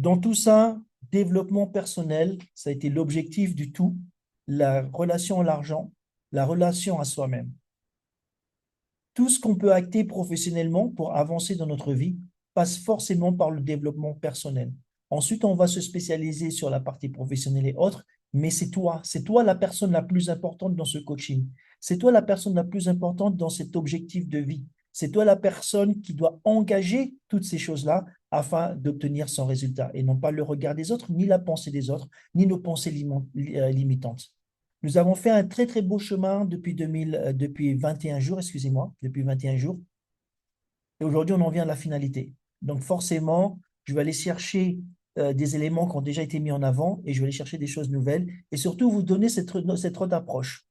Dans tout ça, développement personnel, ça a été l'objectif du tout, la relation à l'argent, la relation à soi-même. Tout ce qu'on peut acter professionnellement pour avancer dans notre vie passe forcément par le développement personnel. Ensuite, on va se spécialiser sur la partie professionnelle et autres, mais c'est toi la personne la plus importante dans ce coaching. C'est toi la personne la plus importante dans cet objectif de vie. C'est toi la personne qui doit engager toutes ces choses-là afin d'obtenir son résultat et non pas le regard des autres, ni la pensée des autres, ni nos pensées limitantes. Nous avons fait un très, très beau chemin depuis 21 jours, excusez-moi, depuis 21 jours. Et aujourd'hui, on en vient à la finalité. Donc, forcément, je vais aller chercher des éléments qui ont déjà été mis en avant et je vais aller chercher des choses nouvelles et surtout vous donner cette autre approche.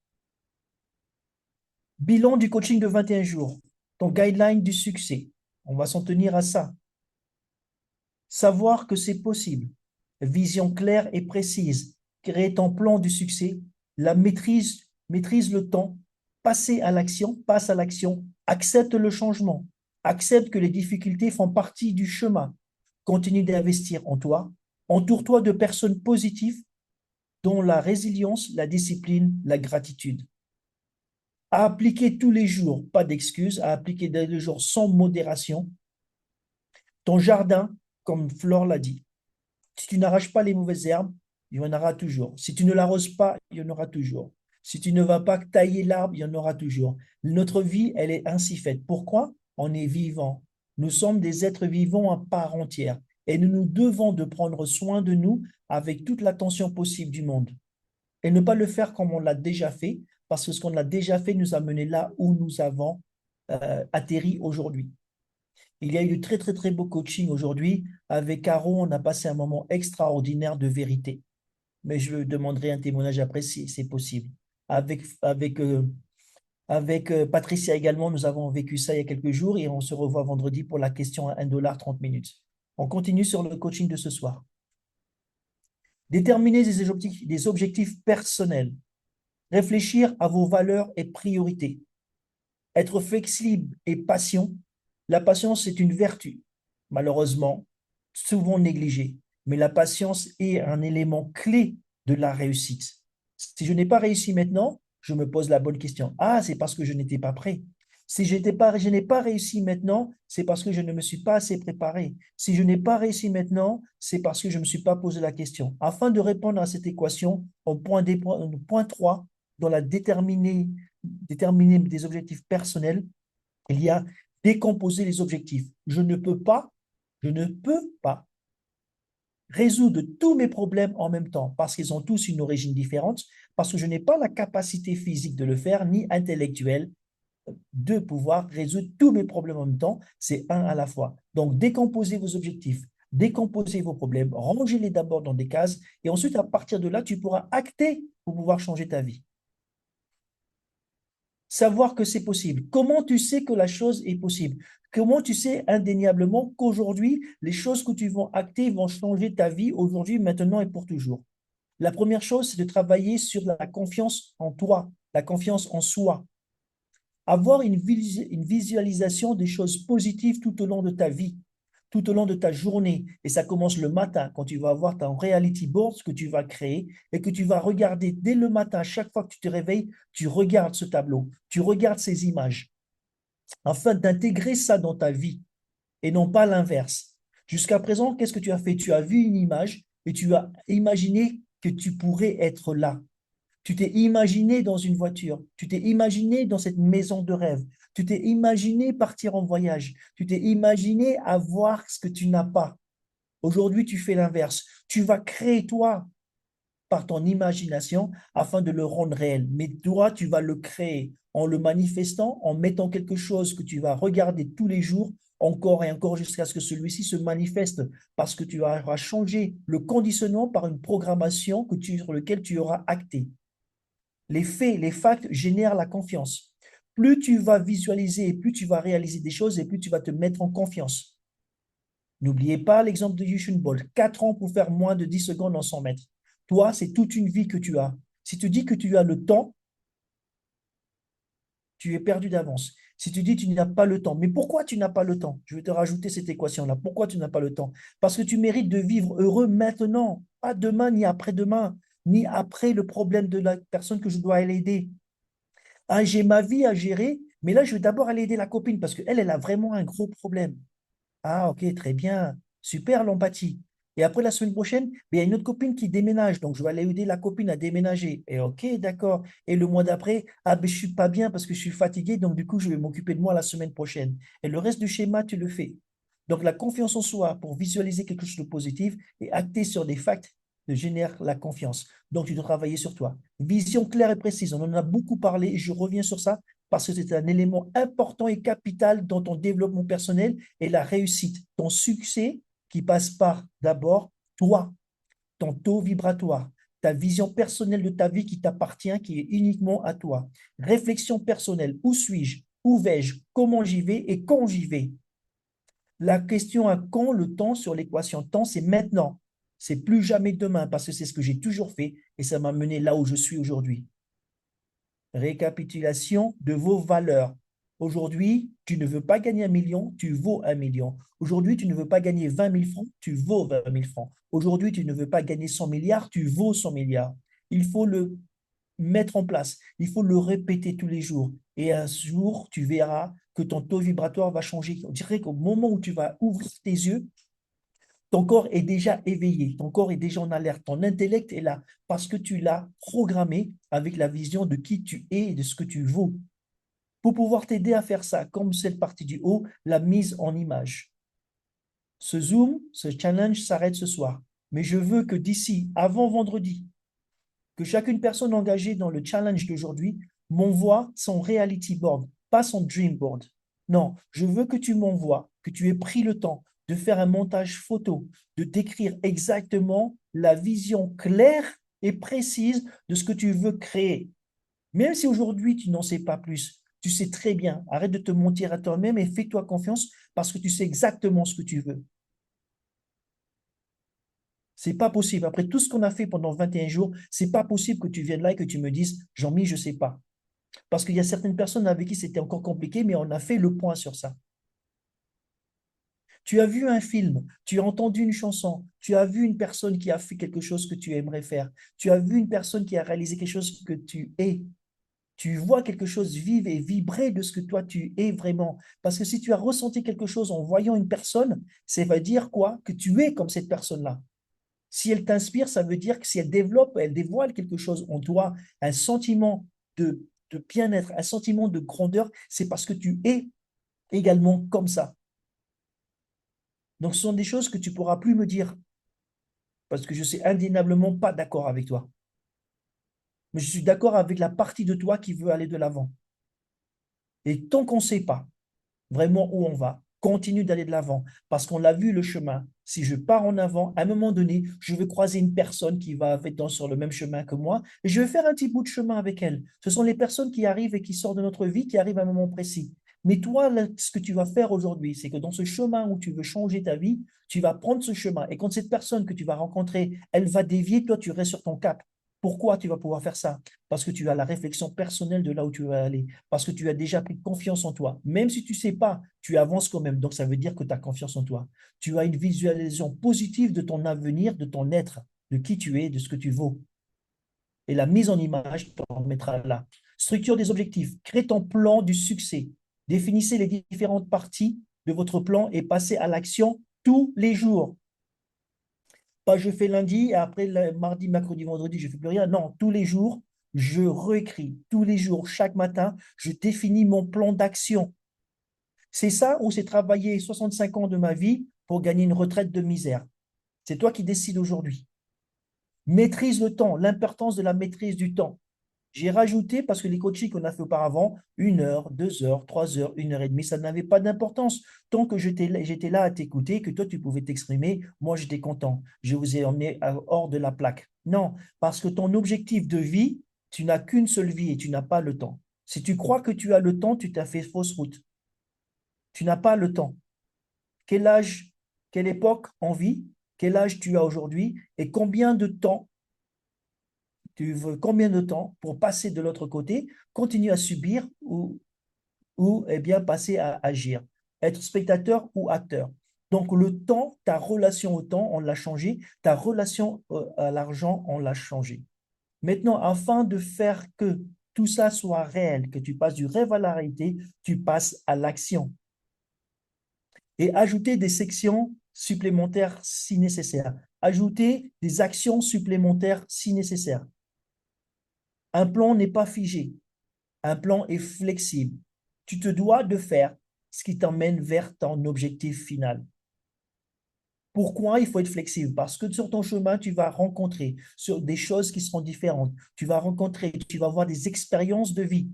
Bilan du coaching de 21 jours, ton guideline du succès. On va s'en tenir à ça. Savoir que c'est possible. Vision claire et précise. Créer ton plan du succès. La maîtrise le temps. Passe à l'action. Accepte le changement. Accepte que les difficultés font partie du chemin. Continue d'investir en toi. Entoure-toi de personnes positives dont la résilience, la discipline, la gratitude. À appliquer tous les jours, pas d'excuses, à appliquer tous les jours sans modération. Ton jardin, comme Flore l'a dit, si tu n'arraches pas les mauvaises herbes, il y en aura toujours. Si tu ne l'arroses pas, il y en aura toujours. Si tu ne vas pas tailler l'arbre, il y en aura toujours. Notre vie, elle est ainsi faite. Pourquoi? On est vivant. Nous sommes des êtres vivants à part entière. Et nous nous devons de prendre soin de nous avec toute l'attention possible du monde. Et ne pas le faire comme on l'a déjà fait, parce que ce qu'on a déjà fait nous a mené là où nous avons atterri aujourd'hui. Il y a eu de très, très, très beau coaching aujourd'hui. Avec Caro, on a passé un moment extraordinaire de vérité. Mais je demanderai un témoignage après si c'est possible. Avec Patricia également, nous avons vécu ça il y a quelques jours et on se revoit vendredi pour la question à 1 $ 30 minutes. On continue sur le coaching de ce soir. Déterminer des objectifs personnels. Réfléchir à vos valeurs et priorités. Être flexible et patient. La patience est une vertu, malheureusement, souvent négligée. Mais la patience est un élément clé de la réussite. Si je n'ai pas réussi maintenant, je me pose la bonne question. Ah, c'est parce que je n'étais pas prêt. Si je n'ai pas réussi maintenant, c'est parce que je ne me suis pas assez préparé. Si je n'ai pas réussi maintenant, c'est parce que je ne me suis pas posé la question. Afin de répondre à cette équation, au point 3, dans la déterminer des objectifs personnels, il y a décomposer les objectifs. Je ne peux pas résoudre tous mes problèmes en même temps parce qu'ils ont tous une origine différente, parce que je n'ai pas la capacité physique de le faire, ni intellectuelle, de pouvoir résoudre tous mes problèmes en même temps. C'est un à la fois. Donc, décomposez vos objectifs, décomposez vos problèmes, rangez-les d'abord dans des cases et ensuite, à partir de là, tu pourras acter pour pouvoir changer ta vie. Savoir que c'est possible. Comment tu sais que la chose est possible? Comment tu sais indéniablement qu'aujourd'hui, les choses que tu vas acter vont changer ta vie aujourd'hui, maintenant et pour toujours? La première chose, c'est de travailler sur la confiance en toi, la confiance en soi. Avoir une visualisation des choses positives tout au long de ta vie, tout au long de ta journée. Et ça commence le matin, quand tu vas avoir ton reality board que tu vas créer et que tu vas regarder dès le matin, chaque fois que tu te réveilles, tu regardes ce tableau, tu regardes ces images, afin d'intégrer ça dans ta vie et non pas l'inverse. Jusqu'à présent, qu'est-ce que tu as fait? Tu as vu une image et tu as imaginé que tu pourrais être là. Tu t'es imaginé dans une voiture, tu t'es imaginé dans cette maison de rêve, tu t'es imaginé partir en voyage, tu t'es imaginé avoir ce que tu n'as pas. Aujourd'hui, tu fais l'inverse. Tu vas créer toi par ton imagination afin de le rendre réel. Mais toi, tu vas le créer en le manifestant, en mettant quelque chose que tu vas regarder tous les jours, encore et encore jusqu'à ce que celui-ci se manifeste, parce que tu auras changé le conditionnement par une programmation sur laquelle tu auras acté. Les faits, les facts génèrent la confiance. Plus tu vas visualiser et plus tu vas réaliser des choses et plus tu vas te mettre en confiance. N'oubliez pas l'exemple de Usain Bolt. 4 ans pour faire moins de 10 secondes en 100 mètres. Toi, c'est toute une vie que tu as. Si tu dis que tu as le temps, tu es perdu d'avance. Si tu dis tu n'as pas le temps, mais pourquoi tu n'as pas le temps? Je vais te rajouter cette équation-là. Pourquoi tu n'as pas le temps? Parce que tu mérites de vivre heureux maintenant, pas demain ni après-demain, ni après le problème de la personne que je dois aller aider. Ah, j'ai ma vie à gérer, mais là, je vais d'abord aller aider la copine parce qu'elle, elle a vraiment un gros problème. Ah, ok, très bien. Super l'empathie. Et après, la semaine prochaine, il y a une autre copine qui déménage. Donc, je vais aller aider la copine à déménager. Et ok, d'accord. Et le mois d'après, ah, ben, je suis pas bien parce que je suis fatigué. Donc, du coup, je vais m'occuper de moi la semaine prochaine. Et le reste du schéma, tu le fais. Donc, la confiance en soi pour visualiser quelque chose de positif et acter sur des facts génère la confiance. Donc, tu dois travailler sur toi. Vision claire et précise. On en a beaucoup parlé et je reviens sur ça parce que c'est un élément important et capital dans ton développement personnel et la réussite, ton succès qui passe par d'abord toi, ton taux vibratoire, ta vision personnelle de ta vie qui t'appartient, qui est uniquement à toi. Réflexion personnelle, où suis-je? Où vais-je? Comment j'y vais et quand j'y vais? La question à quand le temps sur l'équation temps, c'est maintenant. C'est plus jamais demain parce que c'est ce que j'ai toujours fait et ça m'a mené là où je suis aujourd'hui. Récapitulation de vos valeurs. Aujourd'hui, tu ne veux pas gagner 1 million, tu vaux 1 million. Aujourd'hui, tu ne veux pas gagner 20 000 francs, tu vaux 20 000 francs. Aujourd'hui, tu ne veux pas gagner 100 milliards, tu vaux 100 milliards. Il faut le mettre en place, il faut le répéter tous les jours. Et un jour, tu verras que ton taux vibratoire va changer. On dirait qu'au moment où tu vas ouvrir tes yeux, ton corps est déjà éveillé, ton corps est déjà en alerte, ton intellect est là parce que tu l'as programmé avec la vision de qui tu es et de ce que tu vaux. Pour pouvoir t'aider à faire ça, comme cette partie du haut, la mise en image. Ce Zoom, ce challenge s'arrête ce soir. Mais je veux que d'ici, avant vendredi, que chacune personne engagée dans le challenge d'aujourd'hui m'envoie son reality board, pas son dream board. Non, je veux que tu m'envoies, que tu aies pris le temps de faire un montage photo, de décrire exactement la vision claire et précise de ce que tu veux créer. Même si aujourd'hui tu n'en sais pas plus, tu sais très bien. Arrête de te mentir à toi-même et fais-toi confiance parce que tu sais exactement ce que tu veux. C'est pas possible. Après tout ce qu'on a fait pendant 21 jours, c'est pas possible que tu viennes là et que tu me dises, Jean-Mi, je sais pas. Parce qu'il y a certaines personnes avec qui c'était encore compliqué, mais on a fait le point sur ça. Tu as vu un film, tu as entendu une chanson, tu as vu une personne qui a fait quelque chose que tu aimerais faire, tu as vu une personne qui a réalisé quelque chose que tu es. Tu vois quelque chose vivre et vibrer de ce que toi tu es vraiment. Parce que si tu as ressenti quelque chose en voyant une personne, ça veut dire quoi? Que tu es comme cette personne-là. Si elle t'inspire, ça veut dire que si elle développe, elle dévoile quelque chose en toi, un sentiment de bien-être, un sentiment de grandeur, c'est parce que tu es également comme ça. Donc, ce sont des choses que tu pourras plus me dire parce que je suis indéniablement pas d'accord avec toi. Mais je suis d'accord avec la partie de toi qui veut aller de l'avant. Et tant qu'on ne sait pas vraiment où on va, continue d'aller de l'avant parce qu'on l'a vu le chemin. Si je pars en avant, à un moment donné, je vais croiser une personne qui va être sur le même chemin que moi et je vais faire un petit bout de chemin avec elle. Ce sont les personnes qui arrivent et qui sortent de notre vie, qui arrivent à un moment précis. Mais toi, là, ce que tu vas faire aujourd'hui, c'est que dans ce chemin où tu veux changer ta vie, tu vas prendre ce chemin. Et quand cette personne que tu vas rencontrer, elle va dévier, toi, tu restes sur ton cap. Pourquoi tu vas pouvoir faire ça? Parce que tu as la réflexion personnelle de là où tu vas aller, parce que tu as déjà pris confiance en toi. Même si tu ne sais pas, tu avances quand même. Donc, ça veut dire que tu as confiance en toi. Tu as une visualisation positive de ton avenir, de ton être, de qui tu es, de ce que tu vaux. Et la mise en image t'en mettra là. Structure des objectifs. Crée ton plan du succès. Définissez les différentes parties de votre plan et passez à l'action tous les jours. Pas je fais lundi et après mardi, mercredi, vendredi, je ne fais plus rien. Non, tous les jours, je réécris. Tous les jours, chaque matin, je définis mon plan d'action. C'est ça ou c'est travailler 65 ans de ma vie pour gagner une retraite de misère? C'est toi qui décides aujourd'hui. Maîtrise le temps, l'importance de la maîtrise du temps. J'ai rajouté, parce que les coachings qu'on a fait auparavant, 1 heure, 2 heures, 3 heures, 1 heure et demie, ça n'avait pas d'importance. Tant que j'étais là à t'écouter, que toi, tu pouvais t'exprimer, moi, j'étais content. Je vous ai emmené hors de la plaque. Non, parce que ton objectif de vie, tu n'as qu'une seule vie et tu n'as pas le temps. Si tu crois que tu as le temps, tu t'as fait fausse route. Tu n'as pas le temps. Quel âge, quelle époque en vie, quel âge tu as aujourd'hui et combien de temps tu veux, combien de temps pour passer de l'autre côté, continuer à subir ou ou eh bien passer à agir, être spectateur ou acteur. Donc le temps, ta relation au temps, on l'a changé, ta relation à l'argent, on l'a changé. Maintenant, afin de faire que tout ça soit réel, que tu passes du rêve à la réalité, tu passes à l'action. Et ajouter des sections supplémentaires si nécessaire. Ajouter des actions supplémentaires si nécessaire. Un plan n'est pas figé. Un plan est flexible. Tu te dois de faire ce qui t'emmène vers ton objectif final. Pourquoi il faut être flexible? Parce que sur ton chemin, tu vas rencontrer sur des choses qui seront différentes. Tu vas rencontrer, tu vas avoir des expériences de vie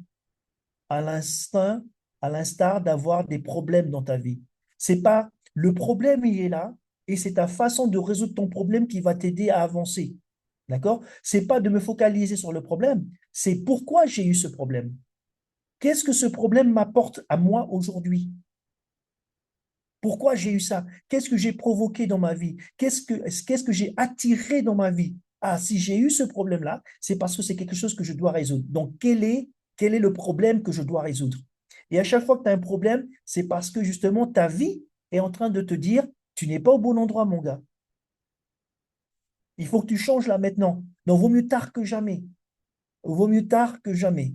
à l'instinct, à l'instar d'avoir des problèmes dans ta vie. C'est pas le problème, il est là, et c'est ta façon de résoudre ton problème qui va t'aider à avancer. D'accord? C'est pas de me focaliser sur le problème, c'est pourquoi j'ai eu ce problème. Qu'est-ce que ce problème m'apporte à moi aujourd'hui? Pourquoi j'ai eu ça? Qu'est-ce que j'ai provoqué dans ma vie? Qu'est-ce que j'ai attiré dans ma vie? Ah, si j'ai eu ce problème-là, c'est parce que c'est quelque chose que je dois résoudre. Donc, quel est le problème que je dois résoudre? Et à chaque fois que tu as un problème, c'est parce que justement ta vie est en train de te dire, tu n'es pas au bon endroit, mon gars. Il faut que tu changes là maintenant. Donc, vaut mieux tard que jamais. Vaut mieux tard que jamais.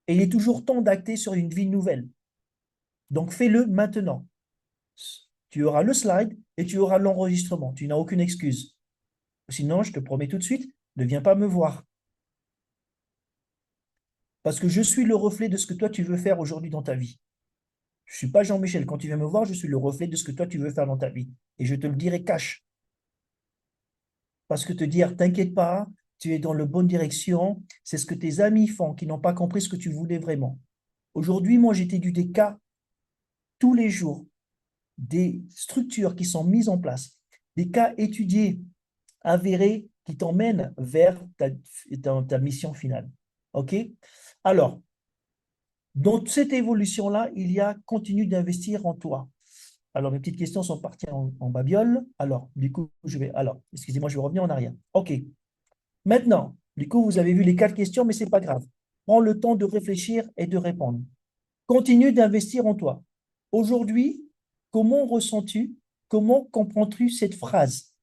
Et il est toujours temps d'acter sur une vie nouvelle. Donc, fais-le maintenant. Tu auras le slide et tu auras l'enregistrement. Tu n'as aucune excuse. Sinon, je te promets tout de suite, ne viens pas me voir. Parce que je suis le reflet de ce que toi, tu veux faire aujourd'hui dans ta vie. Je ne suis pas Jean-Michel. Quand tu viens me voir, je suis le reflet de ce que toi, tu veux faire dans ta vie. Et je te le dirai cash. Parce que te dire, t'inquiète pas, tu es dans la bonne direction, c'est ce que tes amis font, qui n'ont pas compris ce que tu voulais vraiment. Aujourd'hui, moi, j'ai du des cas tous les jours, des structures qui sont mises en place, des cas étudiés, avérés, qui t'emmènent vers ta mission finale. OK? Alors, dans cette évolution-là, il y a continue d'investir en toi. Alors, mes petites questions sont parties en babiole. Alors, du coup, excusez-moi, je vais revenir en arrière. OK. Maintenant, du coup, vous avez vu les 4 questions, mais ce n'est pas grave. Prends le temps de réfléchir et de répondre. Continue d'investir en toi. Aujourd'hui, comment ressens-tu, comment comprends-tu cette phrase?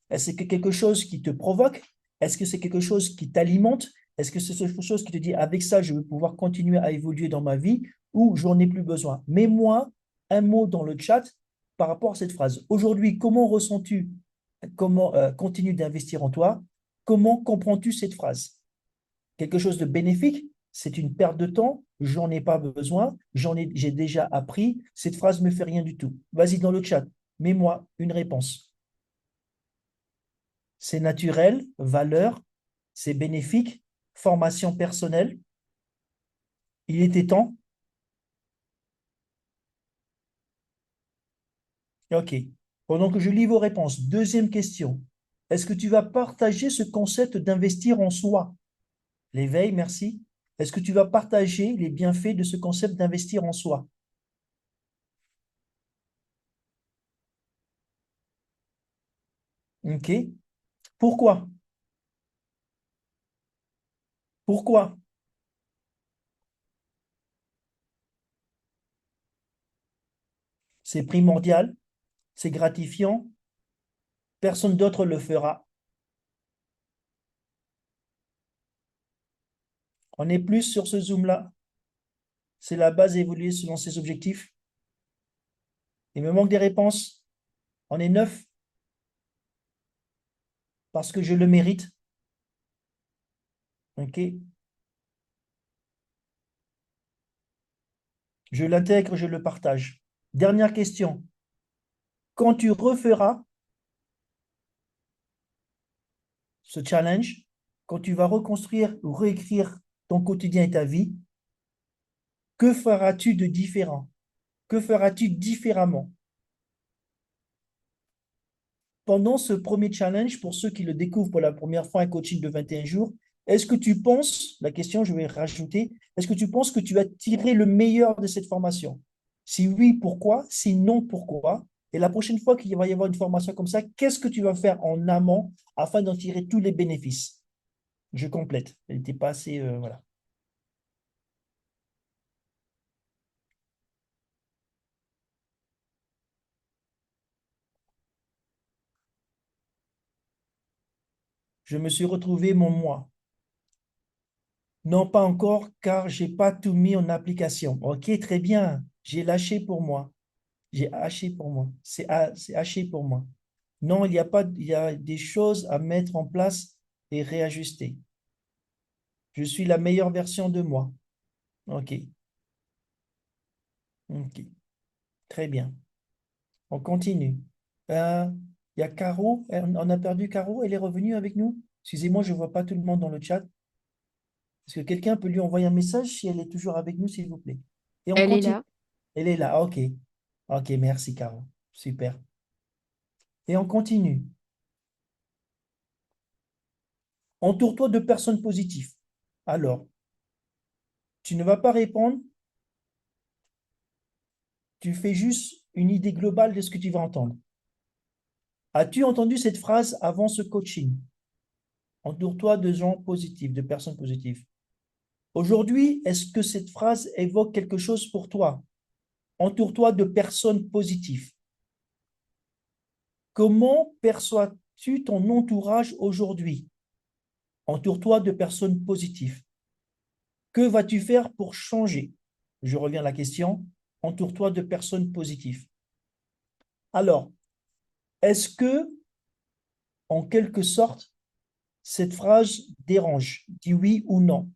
Est-ce que c'est quelque chose qui te provoque? Est-ce que c'est quelque chose qui t'alimente? Est-ce que c'est quelque chose qui te dit, avec ça, je vais pouvoir continuer à évoluer dans ma vie ou j'en ai plus besoin? Mets-moi un mot dans le chat par rapport à cette phrase. Aujourd'hui, comment ressens-tu, comment continue d'investir en toi? Comment comprends-tu cette phrase? Quelque chose de bénéfique? C'est une perte de temps? J'en ai pas besoin? J'ai déjà appris? Cette phrase me fait rien du tout. Vas-y dans le chat, mets-moi une réponse. C'est naturel, valeur, c'est bénéfique, formation personnelle. Il était temps. OK. Pendant que je lis vos réponses, deuxième question. Est-ce que tu vas partager ce concept d'investir en soi? L'éveil, merci. Est-ce que tu vas partager les bienfaits de ce concept d'investir en soi? OK. Pourquoi? Pourquoi? C'est primordial, c'est gratifiant, personne d'autre le fera. On est plus sur ce zoom-là. C'est la base évoluée selon ses objectifs. Il me manque des réponses. On est 9 parce que je le mérite. OK? Je l'intègre, je le partage. Dernière question. Quand tu referas ce challenge, quand tu vas reconstruire ou réécrire ton quotidien et ta vie, que feras-tu de différent? Que feras-tu différemment? Pendant ce premier challenge, pour ceux qui le découvrent pour la première fois, un coaching de 21 jours, est-ce que tu penses, la question je vais rajouter, est-ce que tu penses que tu as tiré le meilleur de cette formation? Si oui, pourquoi? Si non, pourquoi? Et la prochaine fois qu'il va y avoir une formation comme ça, qu'est-ce que tu vas faire en amont afin d'en tirer tous les bénéfices? Je complète. Elle n'était pas assez, voilà. Je me suis retrouvé mon moi. Non, pas encore, car j'ai pas tout mis en application. Ok, très bien. J'ai lâché pour moi. J'ai haché pour moi. C'est haché pour moi. Non, il y a pas, il y a des choses à mettre en place et réajuster. Je suis la meilleure version de moi. Ok, ok, très bien. On continue. Euh, il y a Caro. On a perdu Caro. Elle est revenue avec nous. Excusez-moi, je ne vois pas tout le monde dans le chat. Est-ce que quelqu'un peut lui envoyer un message si elle est toujours avec nous, s'il vous plaît? Et on Elle est continue. là. Elle est là. Ok. Ok, merci, Caro. Super. Et on continue. Entoure-toi de personnes positives. Alors, tu ne vas pas répondre, tu fais juste une idée globale de ce que tu vas entendre. As-tu entendu cette phrase avant ce coaching? Entoure-toi de gens positifs, de personnes positives. Aujourd'hui, est-ce que cette phrase évoque quelque chose pour toi? Entoure-toi de personnes positives. Comment perçois-tu ton entourage aujourd'hui? Entoure-toi de personnes positives. Que vas-tu faire pour changer? Je reviens à la question. Entoure-toi de personnes positives. Alors, est-ce que, en quelque sorte, cette phrase dérange? Dis oui ou non.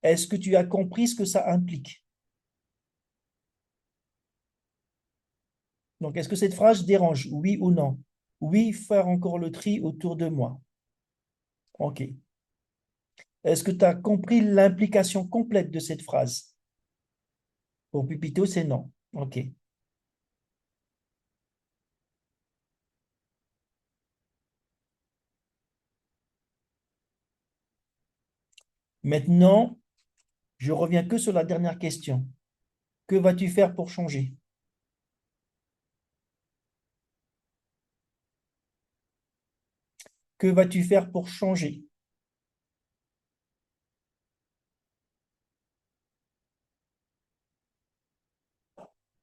Est-ce que tu as compris ce que ça implique? Donc, est-ce que cette phrase dérange? Oui ou non? Oui, faire encore le tri autour de moi. OK. Est-ce que tu as compris l'implication complète de cette phrase? Pour Pupito, c'est non. OK. Maintenant, je reviens que sur la dernière question. Que vas-tu faire pour changer? Que vas-tu faire pour changer?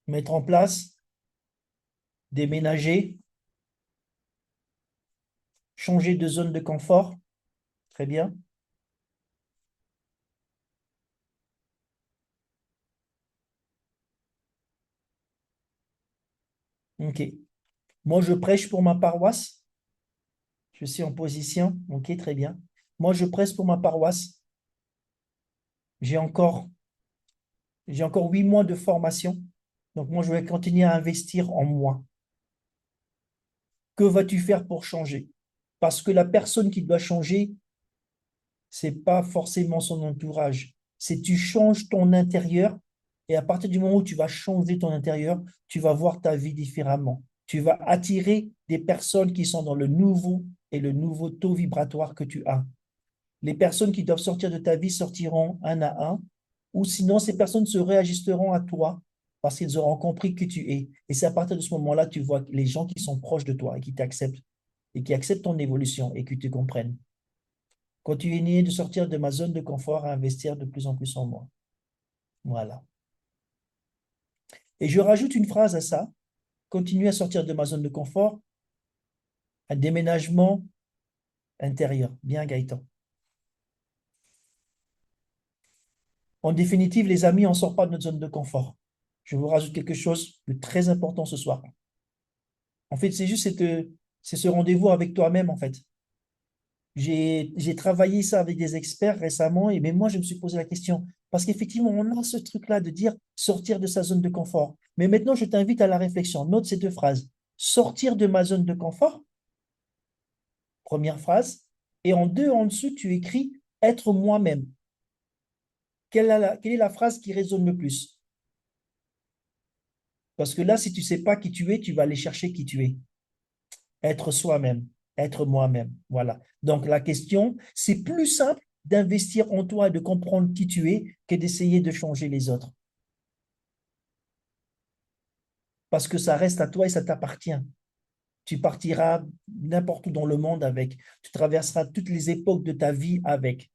Mettre en place, déménager, changer de zone de confort? Très bien. OK. Moi, je prêche pour ma paroisse. Je suis en position. OK, très bien. Moi, je prêche pour ma paroisse. J'ai encore, j'ai encore 8 mois de formation. Donc, moi, je vais continuer à investir en moi. Que vas-tu faire pour changer? Parce que la personne qui doit changer, c'est pas forcément son entourage. C'est tu changes ton intérieur et à partir du moment où tu vas changer ton intérieur, tu vas voir ta vie différemment. Tu vas attirer des personnes qui sont dans le nouveau et le nouveau taux vibratoire que tu as. Les personnes qui doivent sortir de ta vie sortiront un à un, ou sinon ces personnes se réajusteront à toi parce qu'ils auront compris qui tu es. Et c'est à partir de ce moment-là que tu vois les gens qui sont proches de toi et qui t'acceptent et qui acceptent ton évolution et qui te comprennent. Continuer de sortir de ma zone de confort à investir de plus en plus en moi. Voilà. Et je rajoute une phrase à ça. Continuer à sortir de ma zone de confort, un déménagement intérieur. Bien, Gaëtan. En définitive, les amis, on ne sort pas de notre zone de confort. Je vous rajoute quelque chose de très important ce soir. En fait, c'est ce rendez-vous avec toi-même, en fait. J'ai travaillé ça avec des experts récemment et même moi, je me suis posé la question. Parce qu'effectivement, on a ce truc-là de dire sortir de sa zone de confort. Mais maintenant, je t'invite à la réflexion. Note ces deux phrases. Sortir de ma zone de confort, première phrase. Et en deux, en dessous, tu écris être moi-même. Quelle est la phrase qui résonne le plus? Parce que là, si tu ne sais pas qui tu es, tu vas aller chercher qui tu es. Être soi-même, être moi-même. Voilà. Donc la question, c'est plus simple d'investir en toi et de comprendre qui tu es que d'essayer de changer les autres. Parce que ça reste à toi et ça t'appartient. Tu partiras n'importe où dans le monde avec. Tu traverseras toutes les époques de ta vie avec.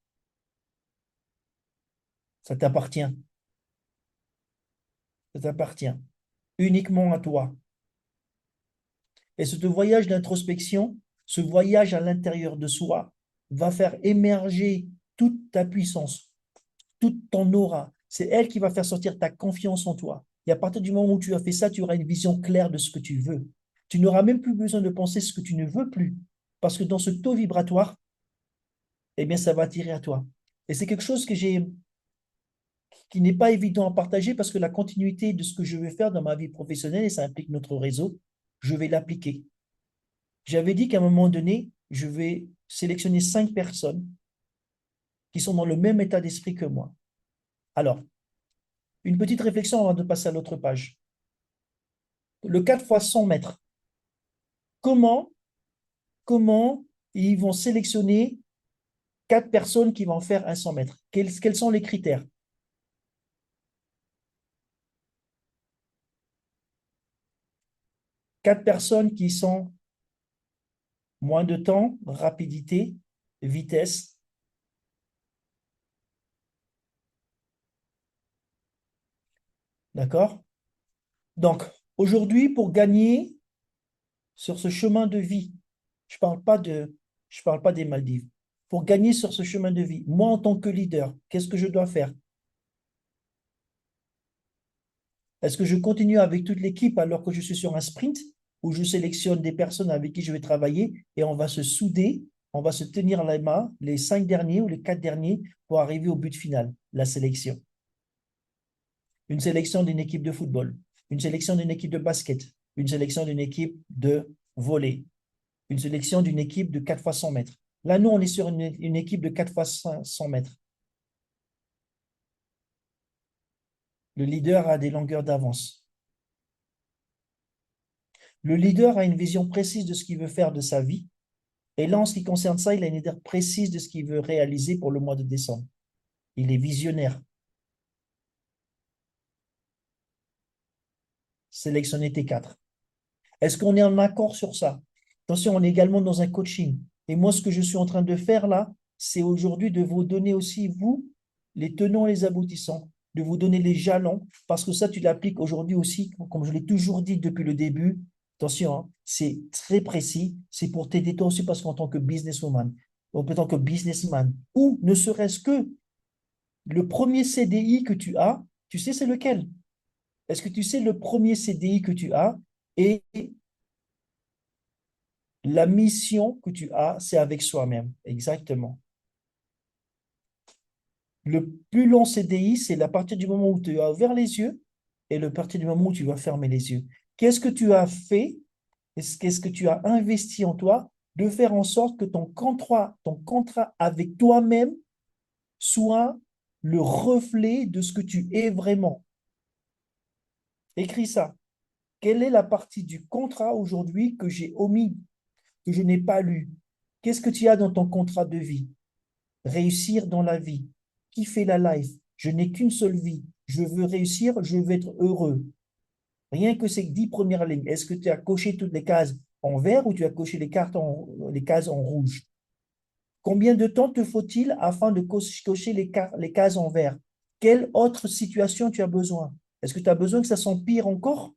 Ça t'appartient. Ça t'appartient. Uniquement à toi. Et ce voyage d'introspection, Ce voyage à l'intérieur de soi va faire émerger toute ta puissance, toute ton aura. C'est elle qui va faire sortir ta confiance en toi. Et à partir du moment où tu as fait ça, tu auras une vision claire de ce que tu veux. Tu n'auras même plus besoin de penser ce que tu ne veux plus. Parce que dans ce taux vibratoire, eh bien, ça va attirer à toi. Et c'est quelque chose qui n'est pas évident à partager parce que la continuité de ce que je vais faire dans ma vie professionnelle, et ça implique notre réseau, je vais l'appliquer. J'avais dit qu'à un moment donné, je vais sélectionner 5 personnes qui sont dans le même état d'esprit que moi. Alors, une petite réflexion avant de passer à l'autre page. Le 4 fois 100 mètres, comment, comment ils vont sélectionner 4 personnes qui vont faire un 100 mètres? Quels sont les critères? 4 personnes qui sont moins de temps, rapidité, vitesse. D'accord? Donc, aujourd'hui, pour gagner sur ce chemin de vie, je parle pas de, je parle pas des Maldives. Pour gagner sur ce chemin de vie, moi, en tant que leader, qu'est-ce que je dois faire? Est-ce que je continue avec toute l'équipe alors que je suis sur un sprint où je sélectionne des personnes avec qui je vais travailler et on va se souder, on va se tenir la main, les 5 derniers ou les 4 derniers, pour arriver au but final, la sélection. Une sélection d'une équipe de football, une sélection d'une équipe de basket, une sélection d'une équipe de volley, une sélection d'une équipe de 4 fois 100 mètres. Là, nous, on est sur une équipe de 4 fois 100 mètres. Le leader a des longueurs d'avance. Le leader a une vision précise de ce qu'il veut faire de sa vie. Et là, en ce qui concerne ça, il a une idée précise de ce qu'il veut réaliser pour le mois de décembre. Il est visionnaire. Sélectionner T4. Est-ce qu'on est en accord sur ça? Attention, on est également dans un coaching. Et moi, ce que je suis en train de faire là, c'est aujourd'hui de vous donner aussi, vous, les tenants et les aboutissants, de vous donner les jalons, parce que ça, tu l'appliques aujourd'hui aussi, comme je l'ai toujours dit depuis le début. Attention, hein, c'est très précis. C'est pour t'aider toi aussi, parce qu'en tant que businesswoman, en tant que businessman, ou ne serait-ce que le premier CDI que tu as, tu sais c'est lequel? Est-ce que tu sais le premier CDI que tu as et la mission que tu as, c'est avec soi-même. Exactement. Le plus long CDI, c'est la partie du moment où tu as ouvert les yeux et le partie du moment où tu vas fermer les yeux. Qu'est-ce que tu as fait? Qu'est-ce que tu as investi en toi de faire en sorte que ton contrat avec toi-même soit le reflet de ce que tu es vraiment? Écris ça. Quelle est la partie du contrat aujourd'hui que j'ai omis, que je n'ai pas lu? Qu'est-ce que tu as dans ton contrat de vie? Réussir dans la vie, kiffer la life. Je n'ai qu'une seule vie. Je veux réussir, je veux être heureux. Rien que ces 10 premières lignes. Est-ce que tu as coché toutes les cases en vert ou tu as coché les cases en rouge? Combien de temps te faut-il afin de cocher les cases en vert? Quelle autre situation tu as besoin? Est-ce que tu as besoin que ça s'empire encore?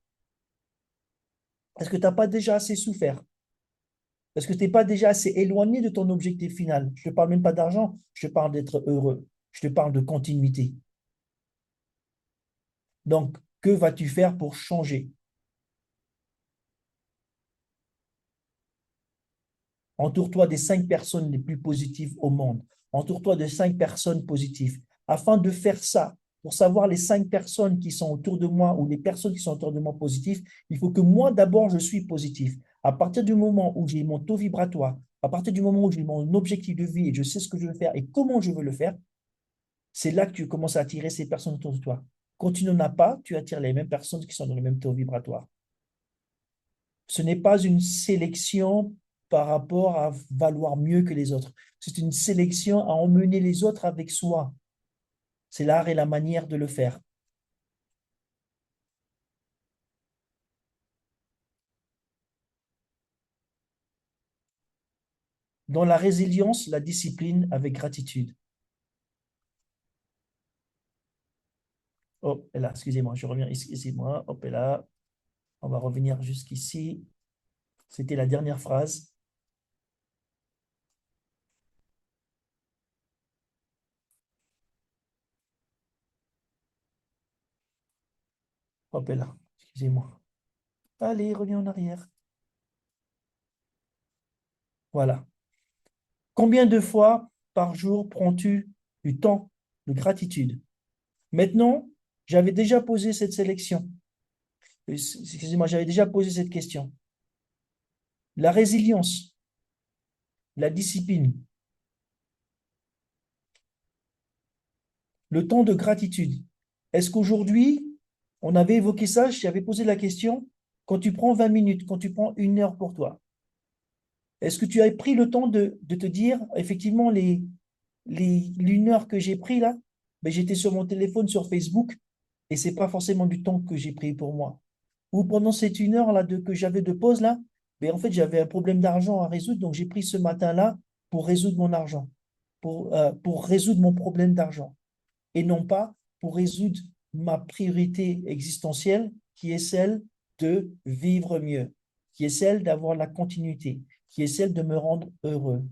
Est-ce que tu n'as pas déjà assez souffert? Est-ce que tu n'es pas déjà assez éloigné de ton objectif final? Je ne te parle même pas d'argent, je te parle d'être heureux. Je te parle de continuité. Donc, que vas-tu faire pour changer? Entoure-toi des 5 personnes les plus positives au monde. Entoure-toi de 5 personnes positives. Afin de faire ça, pour savoir les 5 personnes qui sont autour de moi ou les personnes qui sont autour de moi positives, il faut que moi, d'abord, je suis positif. À partir du moment où j'ai mon taux vibratoire, à partir du moment où j'ai mon objectif de vie et je sais ce que je veux faire et comment je veux le faire, c'est là que tu commences à attirer ces personnes autour de toi. Quand tu n'en as pas, tu attires les mêmes personnes qui sont dans le même taux vibratoire. Ce n'est pas une sélection par rapport à valoir mieux que les autres. C'est une sélection à emmener les autres avec soi. C'est l'art et la manière de le faire. Dans la résilience, la discipline avec gratitude. Hop, là, excusez-moi, je reviens ici, excusez-moi. Hop, là, on va revenir jusqu'ici. C'était la dernière phrase. Hop là, excusez-moi. Allez, reviens en arrière. Voilà. Combien de fois par jour prends-tu du temps de gratitude? Maintenant, j'avais déjà posé cette sélection. Excusez-moi, j'avais déjà posé cette question. La résilience, la discipline, le temps de gratitude. Est-ce qu'aujourd'hui, on avait évoqué ça, j'avais posé la question, quand tu prends 20 minutes, quand tu prends 1 heure pour toi, est-ce que tu as pris le temps de te dire, effectivement, l'une heure que j'ai pris là, ben, j'étais sur mon téléphone, sur Facebook, et c'est pas forcément du temps que j'ai pris pour moi. Ou pendant cette 1 heure là que j'avais de pause là, ben, en fait, j'avais un problème d'argent à résoudre, donc j'ai pris ce matin-là pour résoudre mon argent, pour résoudre mon problème d'argent, et non pas pour résoudre ma priorité existentielle, qui est celle de vivre mieux, qui est celle d'avoir la continuité, qui est celle de me rendre heureux.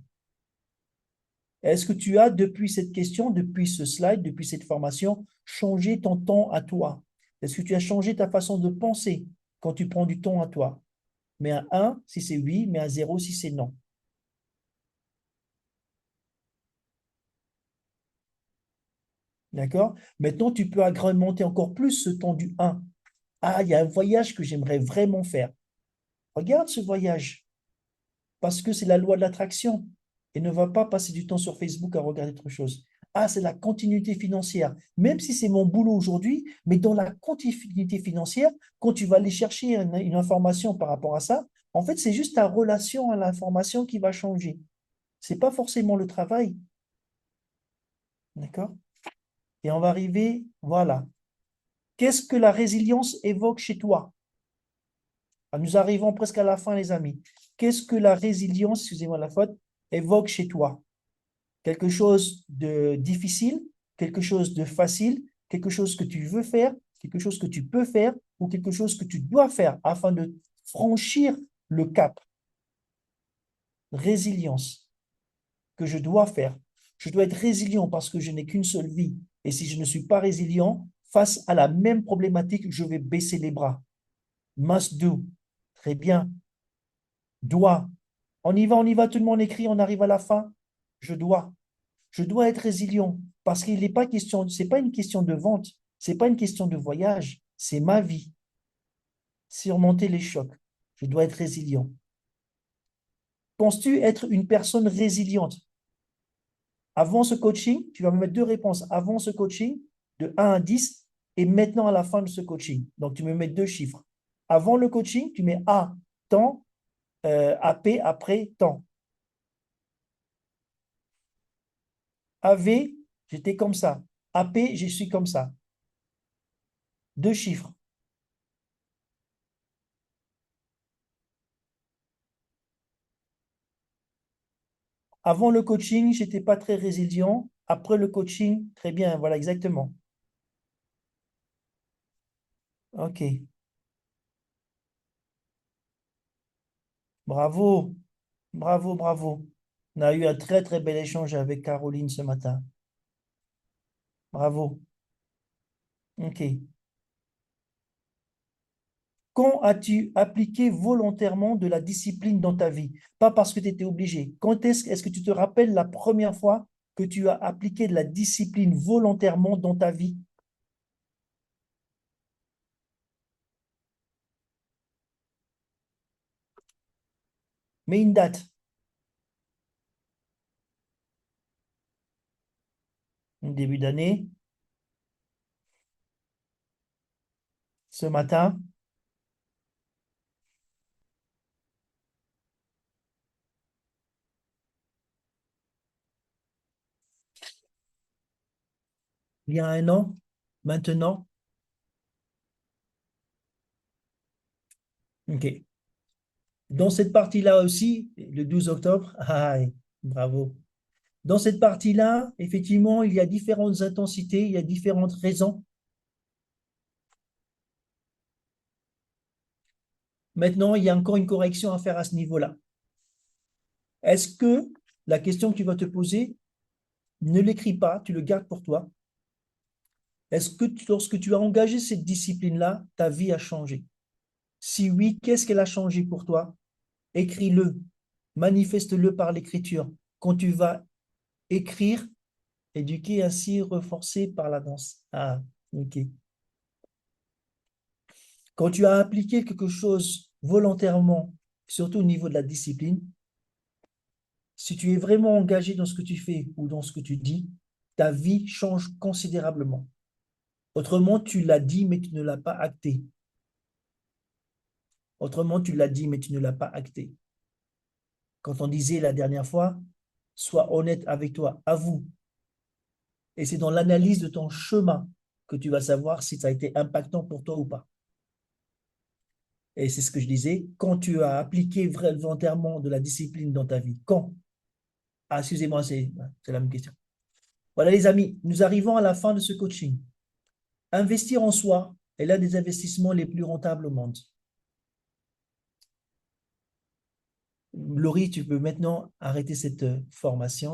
Est-ce que tu as, depuis cette question, depuis ce slide, depuis cette formation, changé ton temps à toi? Est-ce que tu as changé ta façon de penser quand tu prends du temps à toi? Mais un 1 si c'est oui, mais un 0 si c'est non. D'accord? Maintenant, tu peux agrémenter encore plus ce temps du 1. Ah, il y a un voyage que j'aimerais vraiment faire. Regarde ce voyage, parce que c'est la loi de l'attraction. Et ne va pas passer du temps sur Facebook à regarder autre chose. Ah, c'est la continuité financière. Même si c'est mon boulot aujourd'hui, mais dans la continuité financière, quand tu vas aller chercher une information par rapport à ça, en fait, c'est juste ta relation à l'information qui va changer. C'est pas forcément le travail. D'accord? Et on va arriver, voilà. Qu'est-ce que la résilience évoque chez toi? Ah, nous arrivons presque à la fin, les amis. Qu'est-ce que la résilience, excusez-moi la faute, évoque chez toi? Quelque chose de difficile, quelque chose de facile, quelque chose que tu veux faire, quelque chose que tu peux faire ou quelque chose que tu dois faire afin de franchir le cap. Résilience que je dois faire. Je dois être résilient parce que je n'ai qu'une seule vie. Et si je ne suis pas résilient, face à la même problématique, je vais baisser les bras. Must do. Très bien. Dois. On y va, tout le monde écrit, on arrive à la fin. Je dois. Je dois être résilient parce qu'il n'est pas question, c'est pas une question de vente, c'est pas une question de voyage, c'est ma vie. Surmonter les chocs. Je dois être résilient. Penses-tu être une personne résiliente? Avant ce coaching, tu vas me mettre deux réponses. Avant ce coaching, de 1 à 10, et maintenant à la fin de ce coaching. Donc, tu me mets deux chiffres. Avant le coaching, tu mets A, temps, AP, après, temps. AV, j'étais comme ça. AP, je suis comme ça. Deux chiffres. Avant le coaching, j'étais pas très résilient. Après le coaching, très bien, voilà, exactement. OK. Bravo, bravo, bravo. On a eu un très, très bel échange avec Caroline ce matin. Bravo. OK. Quand as-tu appliqué volontairement de la discipline dans ta vie? Pas parce que tu étais obligé. Quand est-ce que tu te rappelles la première fois que tu as appliqué de la discipline volontairement dans ta vie? Mets une date, un début d'année, ce matin, il y a 1 an, maintenant. OK. Dans cette partie-là aussi, le 12 octobre, ah, bravo. Dans cette partie-là, effectivement, il y a différentes intensités, il y a différentes raisons. Maintenant, il y a encore une correction à faire à ce niveau-là. Est-ce que la question que tu vas te poser, ne l'écris pas, tu le gardes pour toi. Est-ce que lorsque tu as engagé cette discipline-là, ta vie a changé? Si oui, qu'est-ce qu'elle a changé pour toi? Écris-le, manifeste-le par l'écriture. Quand tu vas écrire, éduquer ainsi, renforcer par la danse. Ah, ok. Quand tu as appliqué quelque chose volontairement, surtout au niveau de la discipline, si tu es vraiment engagé dans ce que tu fais ou dans ce que tu dis, ta vie change considérablement. Autrement, tu l'as dit, mais tu ne l'as pas acté. Autrement, tu l'as dit, mais tu ne l'as pas acté. Quand on disait la dernière fois, sois honnête avec toi, avoue. Et c'est dans l'analyse de ton chemin que tu vas savoir si ça a été impactant pour toi ou pas. Et c'est ce que je disais, quand tu as appliqué volontairement de la discipline dans ta vie, quand? Ah, excusez-moi, c'est la même question. Voilà les amis, nous arrivons à la fin de ce coaching. Investir en soi est l'un des investissements les plus rentables au monde. Laurie, tu peux maintenant arrêter cette formation.